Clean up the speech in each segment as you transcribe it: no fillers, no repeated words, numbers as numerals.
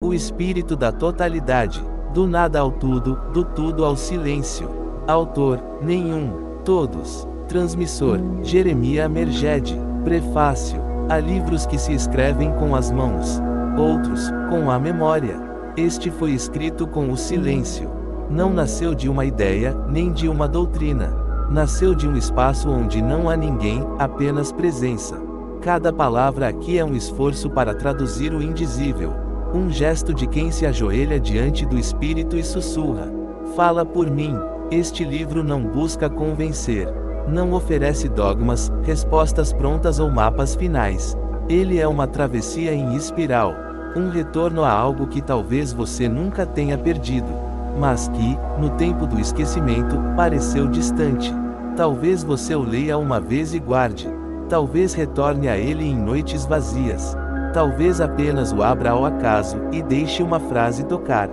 O espírito da totalidade. Do nada ao tudo, do tudo ao silêncio. Autor: nenhum. Todos. Transmissor: Jeremias Merged. Prefácio: há livros que se escrevem com as mãos, outros, com a memória. Este foi escrito com o silêncio. Não nasceu de uma ideia, nem de uma doutrina. Nasceu de um espaço onde não há ninguém, apenas presença. Cada palavra aqui é um esforço para traduzir o indizível. Um gesto de quem se ajoelha diante do Espírito e sussurra: fala por mim. Este livro não busca convencer. Não oferece dogmas, respostas prontas ou mapas finais. Ele é uma travessia em espiral. Um retorno a algo que talvez você nunca tenha perdido, mas que, no tempo do esquecimento, pareceu distante. Talvez você o leia uma vez e guarde. Talvez retorne a ele em noites vazias. Talvez apenas o abra ao acaso, e deixe uma frase tocar.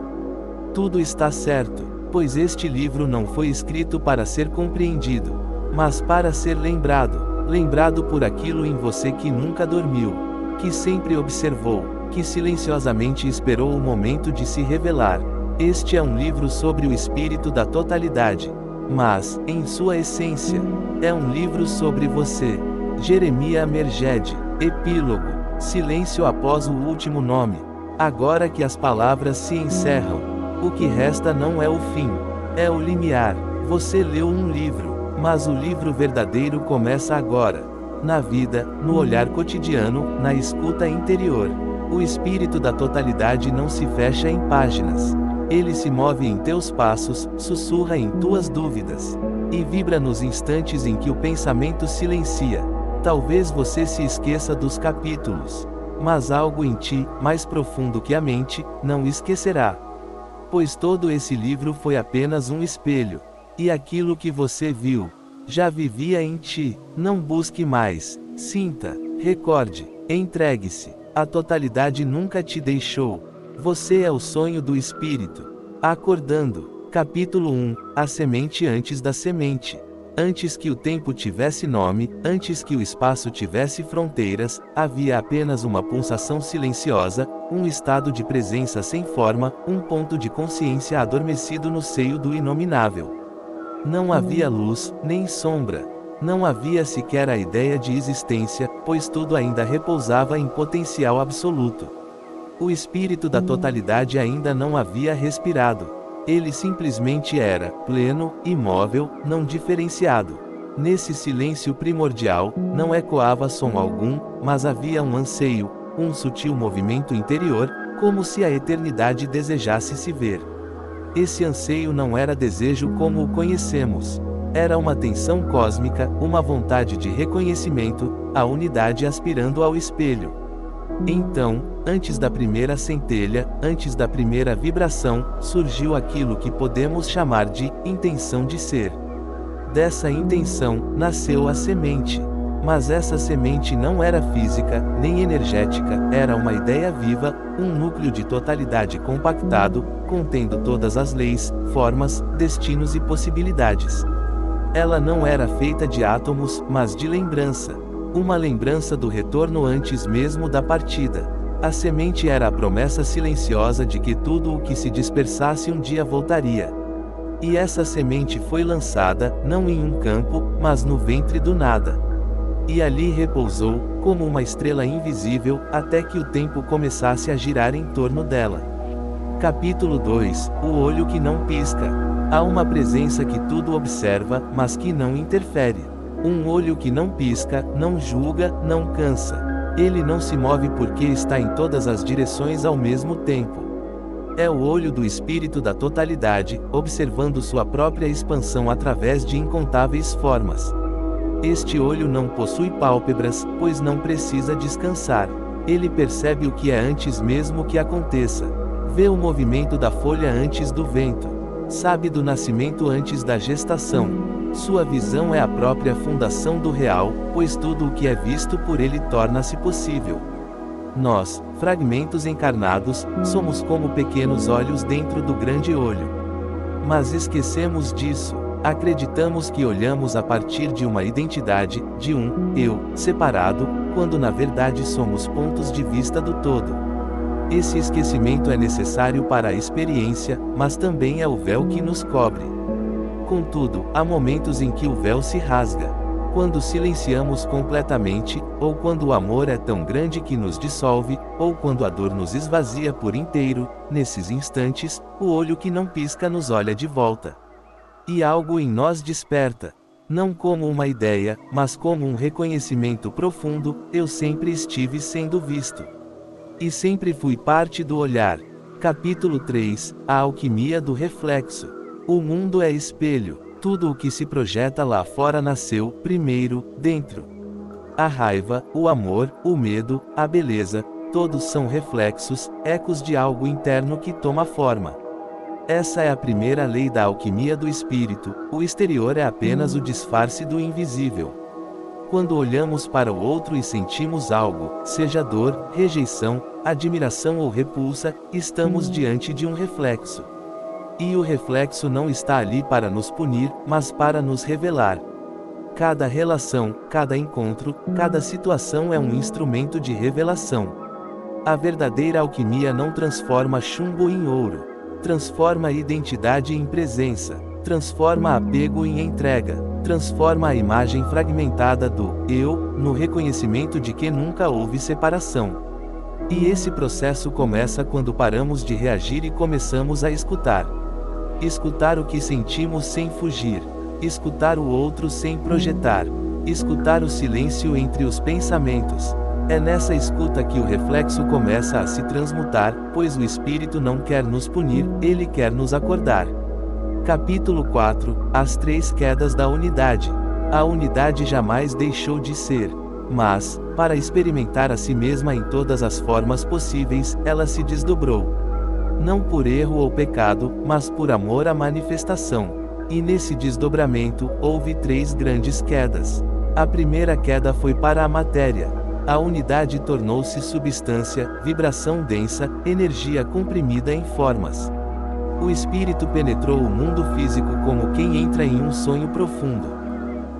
Tudo está certo, pois este livro não foi escrito para ser compreendido, mas para ser lembrado. Lembrado por aquilo em você que nunca dormiu, que sempre observou, que silenciosamente esperou o momento de se revelar. Este é um livro sobre o espírito da totalidade, mas, em sua essência, é um livro sobre você. Jeremias Merged. Epílogo. Silêncio após o último nome. Agora que as palavras se encerram, o que resta não é o fim, é o limiar. Você leu um livro, mas o livro verdadeiro começa agora. Na vida, no olhar cotidiano, na escuta interior. O espírito da totalidade não se fecha em páginas. Ele se move em teus passos, sussurra em tuas dúvidas, e vibra nos instantes em que o pensamento silencia. Talvez você se esqueça dos capítulos, mas algo em ti, mais profundo que a mente, não esquecerá. Pois todo esse livro foi apenas um espelho, e aquilo que você viu já vivia em ti. Não busque mais, sinta, recorde, entregue-se. A totalidade nunca te deixou. Você é o sonho do espírito. Acordando. Capítulo 1. A semente antes da semente. Antes que o tempo tivesse nome, antes que o espaço tivesse fronteiras, havia apenas uma pulsação silenciosa, um estado de presença sem forma, um ponto de consciência adormecido no seio do inominável. Não havia luz, nem sombra. Não havia sequer a ideia de existência, pois tudo ainda repousava em potencial absoluto. O espírito da totalidade ainda não havia respirado. Ele simplesmente era, pleno, imóvel, não diferenciado. Nesse silêncio primordial, não ecoava som algum, mas havia um anseio, um sutil movimento interior, como se a eternidade desejasse se ver. Esse anseio não era desejo como o conhecemos. Era uma tensão cósmica, uma vontade de reconhecimento, a unidade aspirando ao espelho. Então, antes da primeira centelha, antes da primeira vibração, surgiu aquilo que podemos chamar de intenção de ser. Dessa intenção, nasceu a semente. Mas essa semente não era física, nem energética, era uma ideia viva, um núcleo de totalidade compactado, contendo todas as leis, formas, destinos e possibilidades. Ela não era feita de átomos, mas de lembrança. Uma lembrança do retorno antes mesmo da partida. A semente era a promessa silenciosa de que tudo o que se dispersasse um dia voltaria. E essa semente foi lançada, não em um campo, mas no ventre do nada. E ali repousou, como uma estrela invisível, até que o tempo começasse a girar em torno dela. Capítulo 2. O olho que não pisca. Há uma presença que tudo observa, mas que não interfere. Um olho que não pisca, não julga, não cansa. Ele não se move porque está em todas as direções ao mesmo tempo. É o olho do espírito da totalidade, observando sua própria expansão através de incontáveis formas. Este olho não possui pálpebras, pois não precisa descansar. Ele percebe o que é antes mesmo que aconteça. Vê o movimento da folha antes do vento. Sabe do nascimento antes da gestação. Sua visão é a própria fundação do real, pois tudo o que é visto por ele torna-se possível. Nós, fragmentos encarnados, somos como pequenos olhos dentro do grande olho. Mas esquecemos disso. Acreditamos que olhamos a partir de uma identidade, de um eu separado, quando na verdade somos pontos de vista do todo. Esse esquecimento é necessário para a experiência, mas também é o véu que nos cobre. Contudo, há momentos em que o véu se rasga. Quando silenciamos completamente, ou quando o amor é tão grande que nos dissolve, ou quando a dor nos esvazia por inteiro, nesses instantes, o olho que não pisca nos olha de volta. E algo em nós desperta. Não como uma ideia, mas como um reconhecimento profundo: eu sempre estive sendo visto. E sempre fui parte do olhar. Capítulo 3 – A alquimia do reflexo. O mundo é espelho. Tudo o que se projeta lá fora nasceu, primeiro, dentro. A raiva, o amor, o medo, a beleza, todos são reflexos, ecos de algo interno que toma forma. Essa é a primeira lei da alquimia do espírito: o exterior é apenas o disfarce do invisível. Quando olhamos para o outro e sentimos algo, seja dor, rejeição, admiração ou repulsa, estamos diante de um reflexo. E o reflexo não está ali para nos punir, mas para nos revelar. Cada relação, cada encontro, cada situação é um instrumento de revelação. A verdadeira alquimia não transforma chumbo em ouro. Transforma identidade em presença. Transforma apego em entrega. Transforma a imagem fragmentada do eu, no reconhecimento de que nunca houve separação. E esse processo começa quando paramos de reagir e começamos a escutar. Escutar o que sentimos sem fugir. Escutar o outro sem projetar. Escutar o silêncio entre os pensamentos. É nessa escuta que o reflexo começa a se transmutar, pois o espírito não quer nos punir, ele quer nos acordar. Capítulo 4 – As 3 quedas da unidade. A unidade jamais deixou de ser. Mas, para experimentar a si mesma em todas as formas possíveis, ela se desdobrou. Não por erro ou pecado, mas por amor à manifestação. E nesse desdobramento, houve 3 grandes quedas. A primeira queda foi para a matéria. A unidade tornou-se substância, vibração densa, energia comprimida em formas. O espírito penetrou o mundo físico como quem entra em um sonho profundo.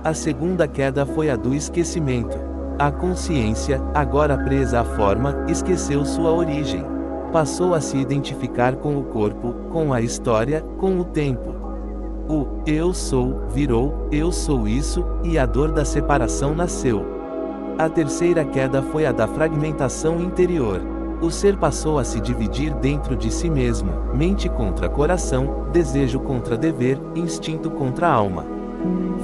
A segunda queda foi a do esquecimento. A consciência, agora presa à forma, esqueceu sua origem. Passou a se identificar com o corpo, com a história, com o tempo. O eu sou virou eu sou isso, e a dor da separação nasceu. A terceira queda foi a da fragmentação interior. O ser passou a se dividir dentro de si mesmo, mente contra coração, desejo contra dever, instinto contra alma.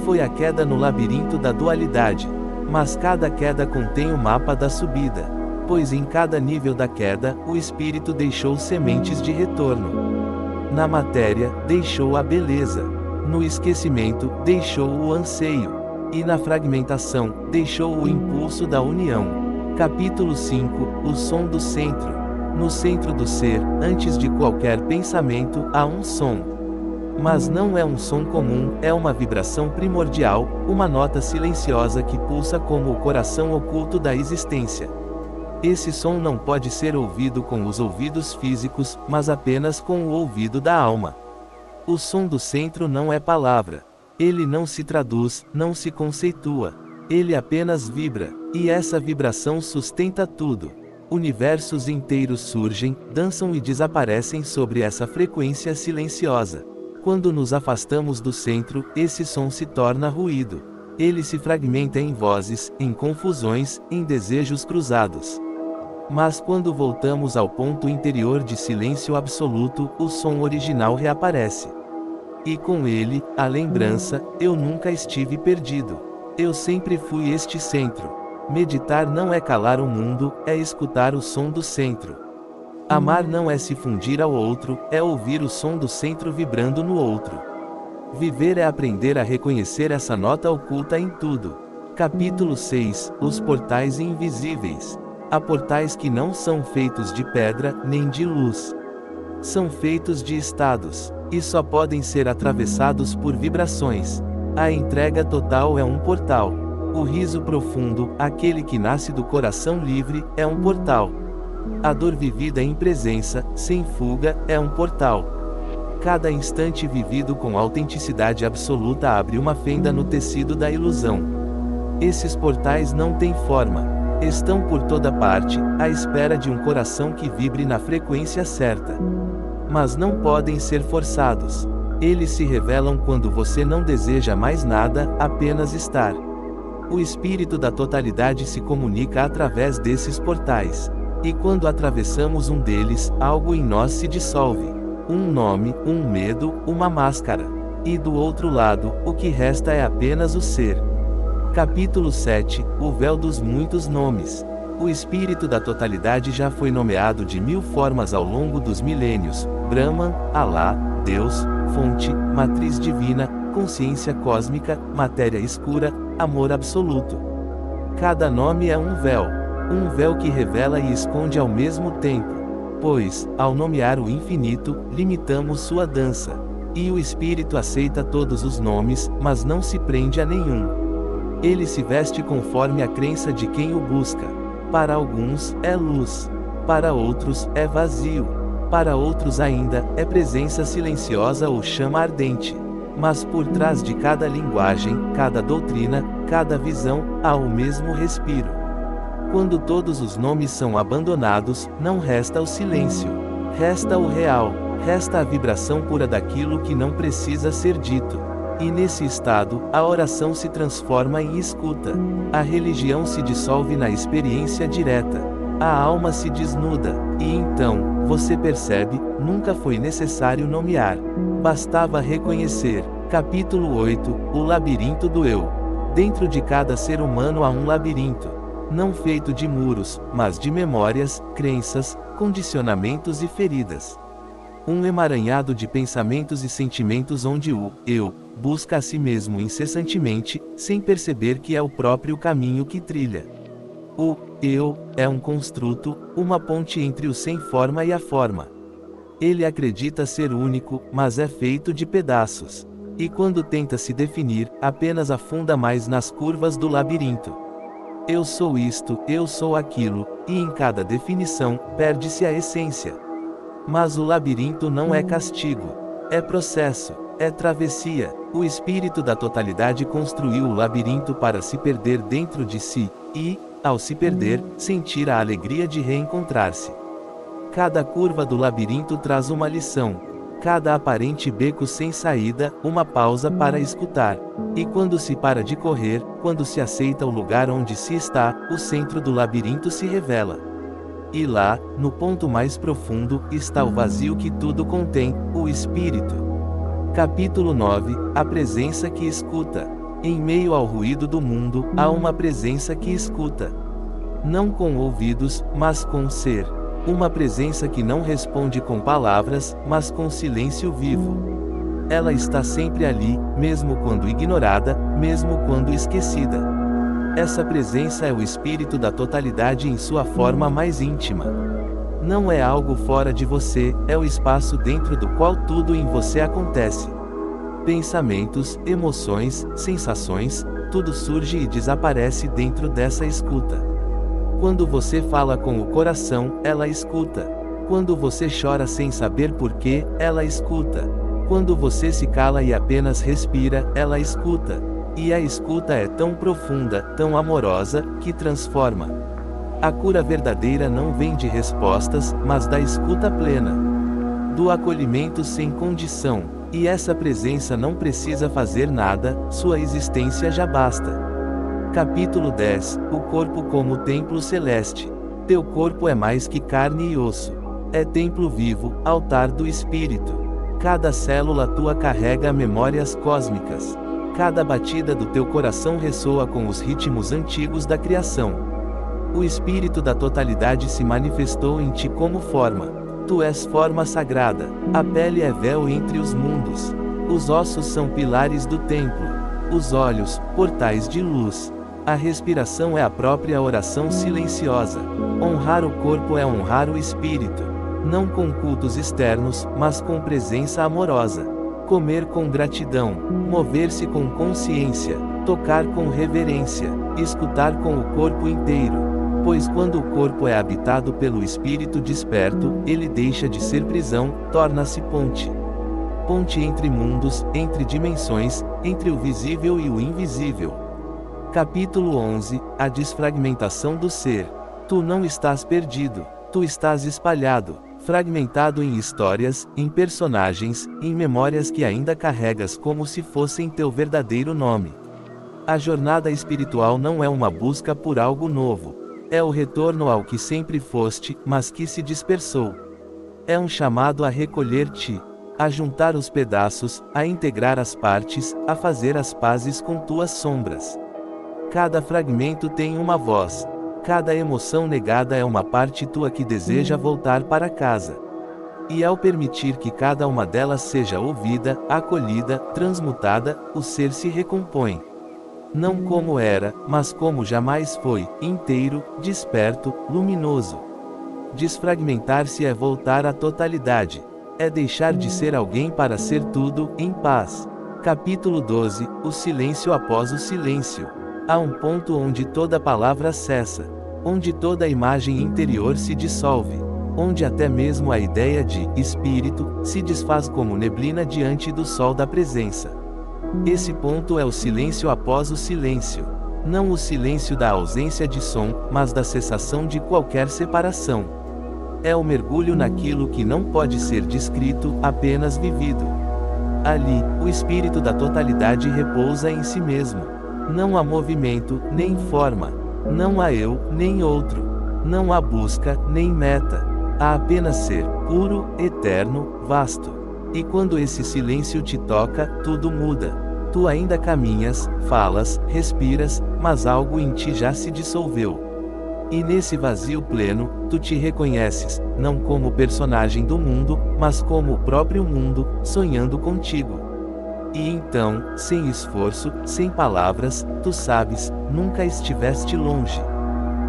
Foi a queda no labirinto da dualidade. Mas cada queda contém o mapa da subida. Pois em cada nível da queda, o espírito deixou sementes de retorno. Na matéria, deixou a beleza. No esquecimento, deixou o anseio. E na fragmentação, deixou o impulso da união. Capítulo 5 – O som do centro. No centro do ser, antes de qualquer pensamento, há um som. Mas não é um som comum, é uma vibração primordial, uma nota silenciosa que pulsa como o coração oculto da existência. Esse som não pode ser ouvido com os ouvidos físicos, mas apenas com o ouvido da alma. O som do centro não é palavra. Ele não se traduz, não se conceitua. Ele apenas vibra, e essa vibração sustenta tudo. Universos inteiros surgem, dançam e desaparecem sobre essa frequência silenciosa. Quando nos afastamos do centro, esse som se torna ruído. Ele se fragmenta em vozes, em confusões, em desejos cruzados. Mas quando voltamos ao ponto interior de silêncio absoluto, o som original reaparece. E com ele, a lembrança: eu nunca estive perdido. Eu sempre fui este centro. Meditar não é calar o mundo, é escutar o som do centro. Amar não é se fundir ao outro, é ouvir o som do centro vibrando no outro. Viver é aprender a reconhecer essa nota oculta em tudo. Capítulo 6 – Os portais invisíveis. Há portais que não são feitos de pedra, nem de luz. São feitos de estados, e só podem ser atravessados por vibrações. A entrega total é um portal. O riso profundo, aquele que nasce do coração livre, é um portal. A dor vivida em presença, sem fuga, é um portal. Cada instante vivido com autenticidade absoluta abre uma fenda no tecido da ilusão. Esses portais não têm forma. Estão por toda parte, à espera de um coração que vibre na frequência certa. Mas não podem ser forçados. Eles se revelam quando você não deseja mais nada, apenas estar. O espírito da totalidade se comunica através desses portais. E quando atravessamos um deles, algo em nós se dissolve. Um nome, um medo, uma máscara. E do outro lado, o que resta é apenas o ser. Capítulo 7, O véu dos muitos nomes. O espírito da totalidade já foi nomeado de 1000 formas ao longo dos milênios: Brahman, Alá, Deus, fonte, matriz divina, consciência cósmica, matéria escura, amor absoluto. Cada nome é um véu que revela e esconde ao mesmo tempo. Pois, ao nomear o infinito, limitamos sua dança. E o espírito aceita todos os nomes, mas não se prende a nenhum. Ele se veste conforme a crença de quem o busca. Para alguns, é luz. Para outros, é vazio. Para outros ainda, é presença silenciosa ou chama ardente. Mas por trás de cada linguagem, cada doutrina, cada visão, há o mesmo respiro. Quando todos os nomes são abandonados, não resta o silêncio. Resta o real, resta a vibração pura daquilo que não precisa ser dito. E nesse estado, a oração se transforma em escuta. A religião se dissolve na experiência direta. A alma se desnuda, e então, você percebe, nunca foi necessário nomear. Bastava reconhecer. Capítulo 8, O labirinto do eu. Dentro de cada ser humano há um labirinto. Não feito de muros, mas de memórias, crenças, condicionamentos e feridas. Um emaranhado de pensamentos e sentimentos onde o eu busca a si mesmo incessantemente, sem perceber que é o próprio caminho que trilha. O eu é um construto, uma ponte entre o sem forma e a forma. Ele acredita ser único, mas é feito de pedaços. E quando tenta se definir, apenas afunda mais nas curvas do labirinto. Eu sou isto, eu sou aquilo, e em cada definição, perde-se a essência. Mas o labirinto não é castigo. É processo, é travessia. O espírito da totalidade construiu o labirinto para se perder dentro de si, e, ao se perder, sentir a alegria de reencontrar-se. Cada curva do labirinto traz uma lição. Cada aparente beco sem saída, uma pausa para escutar. E quando se para de correr, quando se aceita o lugar onde se está, o centro do labirinto se revela. E lá, no ponto mais profundo, está o vazio que tudo contém, o espírito. Capítulo 9, A presença que escuta. Em meio ao ruído do mundo, há uma presença que escuta. Não com ouvidos, mas com ser. Uma presença que não responde com palavras, mas com silêncio vivo. Ela está sempre ali, mesmo quando ignorada, mesmo quando esquecida. Essa presença é o espírito da totalidade em sua forma mais íntima. Não é algo fora de você, é o espaço dentro do qual tudo em você acontece. Pensamentos, emoções, sensações, tudo surge e desaparece dentro dessa escuta. Quando você fala com o coração, ela escuta. Quando você chora sem saber porquê, ela escuta. Quando você se cala e apenas respira, ela escuta. E a escuta é tão profunda, tão amorosa, que transforma. A cura verdadeira não vem de respostas, mas da escuta plena. Do acolhimento sem condição. E essa presença não precisa fazer nada, sua existência já basta. Capítulo 10, O corpo como templo celeste. Teu corpo é mais que carne e osso. É templo vivo, altar do espírito. Cada célula tua carrega memórias cósmicas. Cada batida do teu coração ressoa com os ritmos antigos da criação. O espírito da totalidade se manifestou em ti como forma. Tu és forma sagrada. A pele é véu entre os mundos. Os ossos são pilares do templo. Os olhos, portais de luz. A respiração é a própria oração silenciosa. Honrar o corpo é honrar o espírito. Não com cultos externos, mas com presença amorosa. Comer com gratidão. Mover-se com consciência. Tocar com reverência. Escutar com o corpo inteiro. Pois quando o corpo é habitado pelo espírito desperto, ele deixa de ser prisão, torna-se ponte. Ponte entre mundos, entre dimensões, entre o visível e o invisível. Capítulo 11 A desfragmentação do ser. Tu não estás perdido, tu estás espalhado, fragmentado em histórias, em personagens, em memórias que ainda carregas como se fossem teu verdadeiro nome. A jornada espiritual não é uma busca por algo novo. É o retorno ao que sempre foste, mas que se dispersou. É um chamado a recolher-te, a juntar os pedaços, a integrar as partes, a fazer as pazes com tuas sombras. Cada fragmento tem uma voz. Cada emoção negada é uma parte tua que deseja voltar para casa. E ao permitir que cada uma delas seja ouvida, acolhida, transmutada, o ser se recompõe. Não como era, mas como jamais foi, inteiro, desperto, luminoso. Desfragmentar-se é voltar à totalidade. É deixar de ser alguém para ser tudo, em paz. Capítulo 12 O silêncio após o silêncio. Há um ponto onde toda palavra cessa. Onde toda imagem interior se dissolve. Onde até mesmo a ideia de espírito se desfaz como neblina diante do sol da presença. Esse ponto é o silêncio após o silêncio. Não o silêncio da ausência de som, mas da cessação de qualquer separação. É o mergulho naquilo que não pode ser descrito, apenas vivido. Ali, o espírito da totalidade repousa em si mesmo. Não há movimento, nem forma. Não há eu, nem outro. Não há busca, nem meta. Há apenas ser, puro, eterno, vasto. E quando esse silêncio te toca, tudo muda. Tu ainda caminhas, falas, respiras, mas algo em ti já se dissolveu. E nesse vazio pleno, tu te reconheces, não como personagem do mundo, mas como o próprio mundo, sonhando contigo. E então, sem esforço, sem palavras, tu sabes, nunca estiveste longe.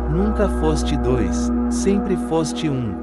Nunca foste dois, sempre foste um.